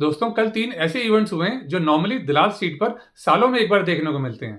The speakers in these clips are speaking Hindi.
दोस्तों, कल 3 ऐसे इवेंट्स हुए हैं जो नॉर्मली दलाल स्ट्रीट पर सालों में एक बार देखने को मिलते हैं।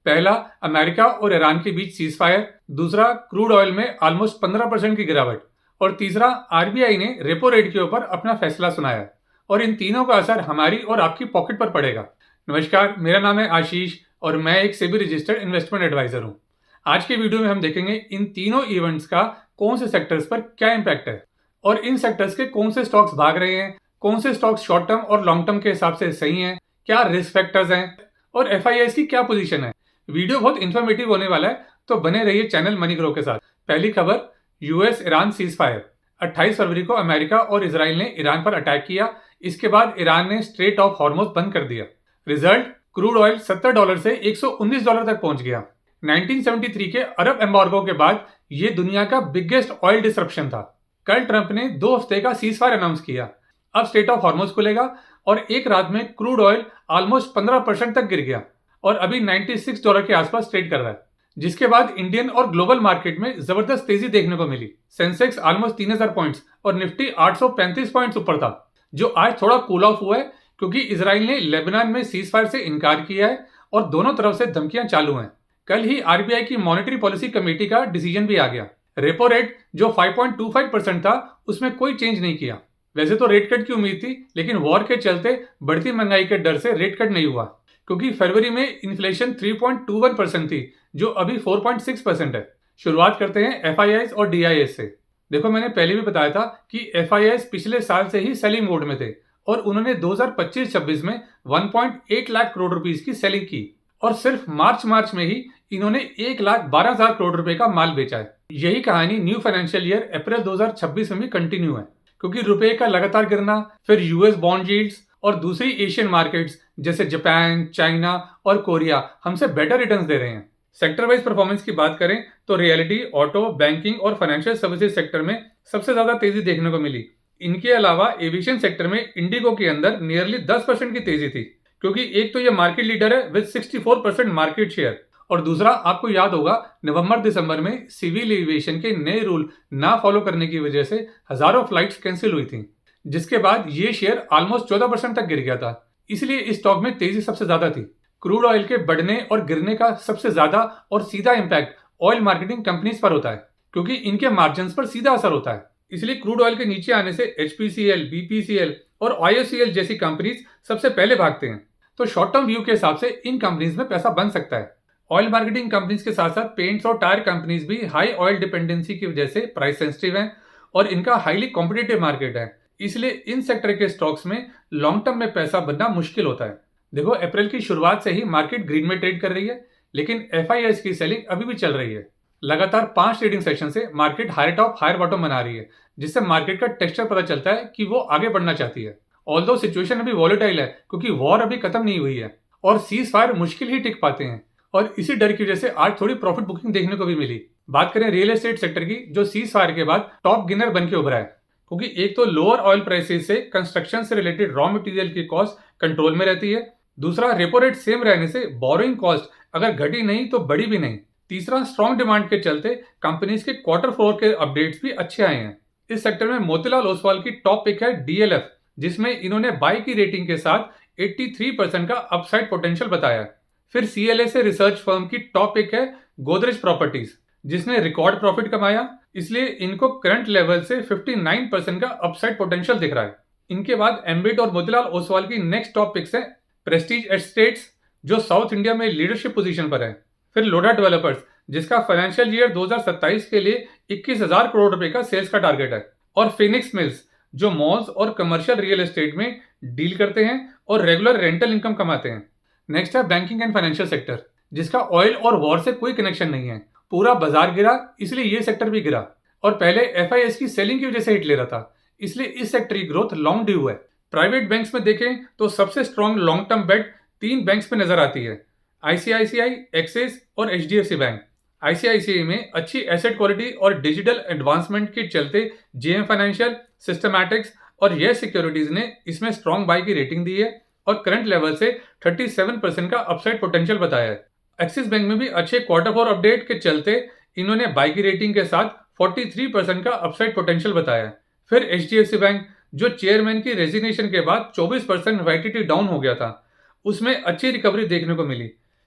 पहला, अमेरिका और ईरान के बीच सीज फायर। दूसरा, क्रूड ऑयल में ऑलमोस्ट 15% की गिरावट। और तीसरा, आरबीआई ने रेपो रेट के ऊपर अपना फैसला सुनाया। और इन तीनों का असर हमारी और आपकी पॉकेट पर पड़ेगा। नमस्कार, मेरा नाम है आशीष और मैं एक सेबी रजिस्टर्ड इन्वेस्टमेंट एडवाइजर हूँ। आज के वीडियो में हम देखेंगे इन तीनों इवेंट्स का कौन से सेक्टर्स पर क्या इम्पैक्ट है और इन सेक्टर्स के कौन से स्टॉक्स भाग रहे हैं, कौन से स्टॉक्स शॉर्ट टर्म और लॉन्ग टर्म के हिसाब से सही हैं, क्या रिस्क फैक्टर्स हैं और एफआईआईस की क्या पोजीशन है। वीडियो बहुत इन्फॉर्मेटिव होने वाला है, तो बने रहिए चैनल मनी ग्रो के साथ। पहली खबर, यूएस ईरान सीज फायर। 28 फरवरी को अमेरिका और इजराइल ने ईरान पर अटैक किया। इसके बाद ईरान ने स्ट्रेट ऑफ हॉर्मुज बंद कर दिया। रिजल्ट, क्रूड ऑयल $70 से $119 तक पहुंच गया। 1973 के अरब एम्बार्गो के बाद यह दुनिया का बिगेस्ट ऑयल डिसरप्शन था। कल ट्रंप ने 2 हफ्ते का सीज फायर अनाउंस किया। अब स्ट्रेट ऑफ हॉर्मुज खुलेगा और एक रात में क्रूड ऑयल ऑलमोस्ट 15% तक गिर गया और अभी $96 के आसपास ट्रेड कर रहा है। जिसके बाद इंडियन और ग्लोबल मार्केट में जबरदस्त तेजी देखने को मिली। सेंसेक्स ऑलमोस्ट 3000 पॉइंट्स और निफ्टी 835 पॉइंट्स ऊपर था, जो आज थोड़ा कूल ऑफ हुआ है क्योंकि इजराइल ने लेबनान में सीज फायर से इनकार किया है और दोनों तरफ से धमकियां चालू हैं। कल ही आरबीआई की मॉनेटरी पॉलिसी कमेटी का डिसीजन भी आ गया। रेपो रेट जो 5.25% था, उसमें कोई चेंज नहीं किया। वैसे तो रेट कट की उम्मीद थी, लेकिन वॉर के चलते बढ़ती महंगाई के डर से रेट कट नहीं हुआ क्योंकि फरवरी में इन्फ्लेशन 3.21% थी, जो अभी 4.6% है। शुरुआत करते हैं एफआईआईस और डीआईएस से। देखो, मैंने पहले भी बताया था कि एफआईआईस पिछले साल से ही सेलिंग मोड में थे और उन्होंने 2025-26 में 1.8 लाख करोड़ रुपीस की सेलिंग की और सिर्फ मार्च में ही इन्होंने 1,12,000 करोड़ रुपए का माल बेचा है। यही कहानी न्यू फाइनेंशियल ईयर अप्रैल 2026 में भी कंटिन्यू है क्योंकि रुपए का लगातार गिरना, फिर यूएस बॉन्ड यील्ड्स और दूसरी एशियन मार्केट्स जैसे जापान, चाइना और कोरिया हमसे बेटर रिटर्न्स दे रहे हैं। सेक्टर वाइज परफॉर्मेंस की बात करें तो रियलिटी, ऑटो, बैंकिंग और फाइनेंशियल सर्विसेज सेक्टर में सबसे ज्यादा तेजी देखने को मिली। इनके अलावा एविएशन सेक्टर में इंडिगो के अंदर नियरली 10% की तेजी थी क्योंकि एक तो ये मार्केट लीडर है विद 64% मार्केट शेयर और दूसरा, आपको याद होगा, नवंबर दिसंबर में सिविल एविएशन के नए रूल ना फॉलो करने की वजह से हजारों फ्लाइट्स कैंसिल हुई थी, जिसके बाद ये शेयर ऑलमोस्ट 14% तक गिर गया था। इसलिए इस स्टॉक में तेजी सबसे ज्यादा थी। क्रूड ऑयल के बढ़ने और गिरने का सबसे ज्यादा और सीधा इंपैक्ट ऑयल मार्केटिंग कंपनीज पर होता है क्योंकि इनके मार्जिन पर सीधा असर होता है। इसलिए क्रूड ऑयल के नीचे आने से एचपीसीएल, बीपीसीएल और आईओसीएल जैसी कंपनीज सबसे पहले भागते हैं। तो शॉर्ट टर्म व्यू के हिसाब से इन कंपनीज में पैसा बन सकता है। ऑयल मार्केटिंग कंपनीज के साथ साथ पेंट्स और टायर कंपनीज भी हाई ऑयल डिपेंडेंसी की वजह से प्राइस सेंसिटिव हैं और इनका हाईली कॉम्पिटिटिव मार्केट है। इसलिए इन सेक्टर के स्टॉक्स में लॉन्ग टर्म में पैसा बनना मुश्किल होता है। देखो, अप्रैल की शुरुआत से ही मार्केट ग्रीन में ट्रेड कर रही है, लेकिन एफआईआईस की सेलिंग अभी भी चल रही है। लगातार 5 ट्रेडिंग सेशन से market higher top higher bottom बना रही है, जिससे मार्केट का टेक्सचर पता चलता है कि वो आगे बढ़ना चाहती है। ऑल्दो सिचुएशन अभी वॉलेटाइल है क्योंकि वॉर अभी खत्म नहीं हुई है और सीज फायर मुश्किल ही टिक पाते हैं और इसी डर की वजह से आज थोड़ी प्रॉफिट बुकिंग देखने को भी मिली। बात करें रियल एस्टेट सेक्टर की, जो सीज फायर के बाद टॉप गेनर बन के उभरा है क्योंकि एक तो लोअर ऑयल प्राइसेस से कंस्ट्रक्शन से रिलेटेड रॉ मटेरियल की कॉस्ट कंट्रोल में रहती है। दूसरा, रेपो रेट सेम रहने से बोरोइंग कॉस्ट अगर घटी नहीं तो बढ़ी भी नहीं। तीसरा, स्ट्रॉन्ग डिमांड के चलते कंपनीज के Q4 के अपडेट्स भी अच्छे आए हैं। इस सेक्टर में मोतीलाल ओसवाल की टॉप पिक है डीएलएफ, जिसमें इन्होंने बाई की रेटिंग के साथ 83% का अपसाइड पोटेंशियल बताया है। फिर CLSA रिसर्च फर्म की टॉप पिक है गोदरेज प्रॉपर्टीज, जिसने रिकॉर्ड प्रॉफिट कमाया, इसलिए इनको करंट लेवल से 59% का अपसाइड पोटेंशियल दिख रहा है। इनके बाद एम्बिट और मोतीलाल ओसवाल की नेक्स्ट टॉप पिक्स है प्रेस्टीज एस्टेट्स, जो साउथ इंडिया में लीडरशिप पोजीशन पर है। फिर लोडा डेवलपर्स, जिसका फाइनेंशियल ईयर 2027 के लिए 21,000 करोड़ रुपए का सेल्स का टारगेट है। और फिनिक्स मिल्स, जो मॉल्स और कमर्शियल रियल एस्टेट में डील करते हैं और रेगुलर रेंटल इनकम कमाते हैं। नेक्स्ट है बैंकिंग एंड फाइनेंशियल सेक्टर, जिसका ऑयल और वॉर से कोई कनेक्शन नहीं है। पूरा बाजार गिरा, इसलिए ये सेक्टर भी गिरा और पहले एफआईआईएस की सेलिंग की वजह से हिट ले रहा था, इसलिए इस सेक्टर की ग्रोथ लॉन्ग ड्यू है। प्राइवेट बैंक्स में देखें तो सबसे स्ट्रॉन्ग लॉन्ग टर्म बेट 3 बैंक्स पे नजर आती है, आईसीआईसीआई, एक्सिस और एचडीएफसी बैंक। आईसीआईसीआई में अच्छी एसेट क्वालिटी और डिजिटल एडवांसमेंट के चलते जेएम फाइनेंशियल, सिस्टमैटिक्स और येस सिक्योरिटीज ने इसमें स्ट्रॉन्ग बाई की रेटिंग दी है और करंट लेवल से 37% का अपसाइड पोटेंशियल बताया है। एक्सिस बैंक में भी अच्छे Q4 अपडेट के चलते इन्होंने बाई की रेटिंग के साथ 43% का अपसाइड पोटेंशियल बताया है। फिर एचडीएफसी बैंक, जो चेयरमैन की रेजिग्नेशन के बाद 24% वाइटीटी डाउन हो गया था, उसमें अच्छी रिकवरी देखने को मिली,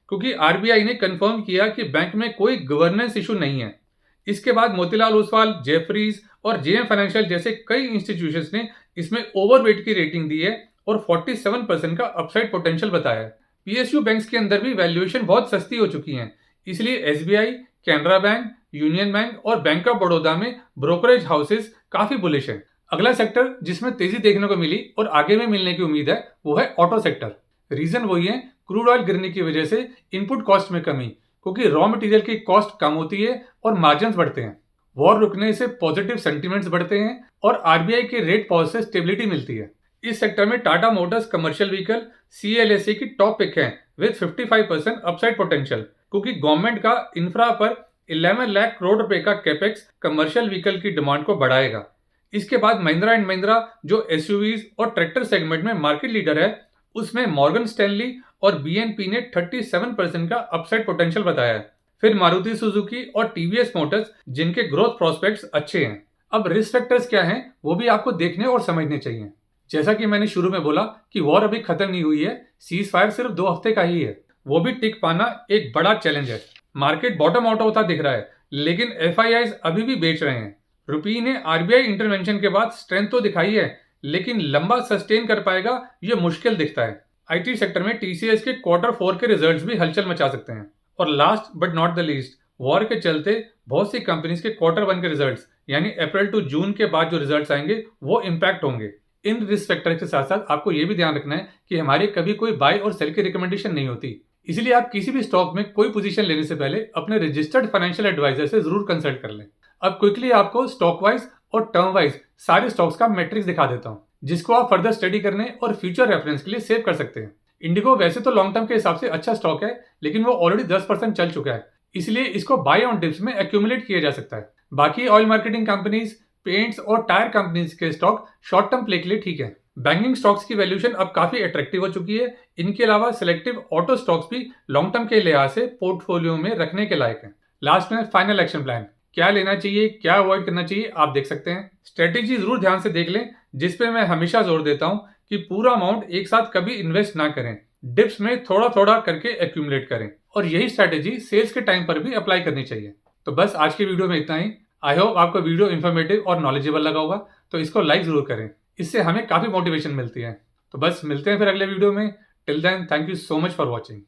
क्योंकि आरबीआई ने कंफर्म किया कि बैंक में कोई गवर्नेंस इशू नहीं है। इसके बाद मोतीलाल ओसवाल, जेफरीज और जेएम फाइनेंशियल जैसे कई इंस्टीट्यूशंस ने इसमें ओवरवेट की रेटिंग दी है और 47% का अपसाइड पोटेंशियल बताया है। पीएसयू बैंक्स के अंदर भी वैल्यूएशन बहुत सस्ती हो चुकी हैं, इसलिए SBI, Canara bank, union bank और बैंक ऑफ बड़ौदा में ब्रोकरेज हाउसेस काफी बुलिश है। अगला सेक्टर जिसमें तेजी देखने को मिली और आगे में मिलने की उम्मीद है वो है ऑटो सेक्टर। रीजन वही है, क्रूड ऑयल गिरने की वजह से इनपुट कॉस्ट में कमी, क्योंकि रॉ मटेरियल की कॉस्ट कम होती है और मार्जिन बढ़ते हैं। वॉर रुकने से पॉजिटिव सेंटिमेंट्स बढ़ते हैं और आरबीआई के रेट पॉज से स्टेबिलिटी मिलती है। इस सेक्टर में Tata Motors commercial vehicle CLSA की टॉप पिक है विद 55% अपसाइड पोटेंशियल, क्योंकि गवर्नमेंट का इंफ्रा पर 11 लाख करोड़ रुपए का कैपेक्स कमर्शियल व्हीकल की डिमांड को बढ़ाएगा। इसके बाद महिंद्रा एंड महिंद्रा जो एसयूवीज और ट्रैक्टर सेगमेंट में मार्केट लीडर है, उसमें मॉर्गन स्टैनली और बीएनपी ने 37% का अपसाइड पोटेंशियल बताया है। फिर मारुति सुजुकी और टीवीएस मोटर्स जिनके ग्रोथ प्रोस्पेक्ट्स अच्छे हैं। अब रिस्क फैक्टर्स क्या हैं वो भी आपको देखने और समझने चाहिए। जैसा कि मैंने शुरू में बोला कि वॉर अभी खत्म नहीं हुई है, सीज फायर सिर्फ 2 हफ्ते का ही है, वो भी टिक पाना एक बड़ा चैलेंज है। मार्केट बॉटम आउट होता दिख रहा है, लेकिन एफआईआईज अभी भी बेच रहे हैं। रुपये ने आरबीआई इंटरवेंशन के बाद स्ट्रेंथ तो दिखाई है, लेकिन लंबा सस्टेन कर पाएगा ये मुश्किल दिखता है। आईटी सेक्टर में टीसीएस के Q4 के रिजल्ट्स भी हलचल मचा सकते हैं। और last but not the least, war के चलते बहुत सी कंपनीज के Q1 के रिजल्ट्स यानी अप्रैल टू जून के बाद जो रिजल्ट्स आएंगे वो इंपैक्ट होंगे। इन रिस्क फैक्टर के साथ साथ आपको यह भी ध्यान रखना है कि हमारी कभी कोई बाय और सेल की रिकमेंडेशन नहीं होती, इसलिए आप किसी भी स्टॉक में कोई पोजीशन लेने से पहले अपने रजिस्टर्ड फाइनेंशियल एडवाइजर से जरूर कंसल्ट कर लें। अब क्विकली आपको स्टॉक वाइज और टर्म वाइज सारे स्टॉक्स का मैट्रिक्स दिखा देता हूं, जिसको आप फर्दर स्टडी करने और फ्यूचर रेफरेंस के लिए सेव कर सकते हैं। इंडिगो वैसे तो लॉन्ग टर्म के हिसाब से अच्छा स्टॉक है, लेकिन वो ऑलरेडी 10% चल चुका है, इसलिए इसको बाय ऑन डिप्स में एक्यूमुलेट किया जा सकता है। बाकी ऑयल मार्केटिंग कंपनीज, पेंट्स और टायर कंपनीज के स्टॉक शॉर्ट टर्म प्ले के लिए ठीक है। बैंकिंग स्टॉक्स की वैल्यूएशन अब काफी अट्रैक्टिव हो चुकी है। इनके अलावा सिलेक्टिव ऑटो स्टॉक्स भी लॉन्ग टर्म के लिहाज से पोर्टफोलियो में रखने के लायक हैं। लास्ट में फाइनल एक्शन प्लान, क्या लेना चाहिए, क्या अवॉइड करना चाहिए, आप देख सकते हैं। स्ट्रेटेजी जरूर ध्यान से देख लें, जिसपे मैं हमेशा जोर देता हूं कि पूरा अमाउंट एक साथ कभी इन्वेस्ट ना करें, डिप्स में थोड़ा थोड़ा करके एक्यूमुलेट करें, और यही स्ट्रेटेजी सेल्स के टाइम पर भी अप्लाई करनी चाहिए। तो बस आज की वीडियो में इतना ही। आई होप आपको वीडियो इन्फॉर्मेटिव और नॉलेजेबल लगा होगा, तो इसको लाइक जरूर करें, इससे हमें काफी मोटिवेशन मिलती है। तो बस मिलते हैं फिर अगले वीडियो में। Till then, thank you so much for watching.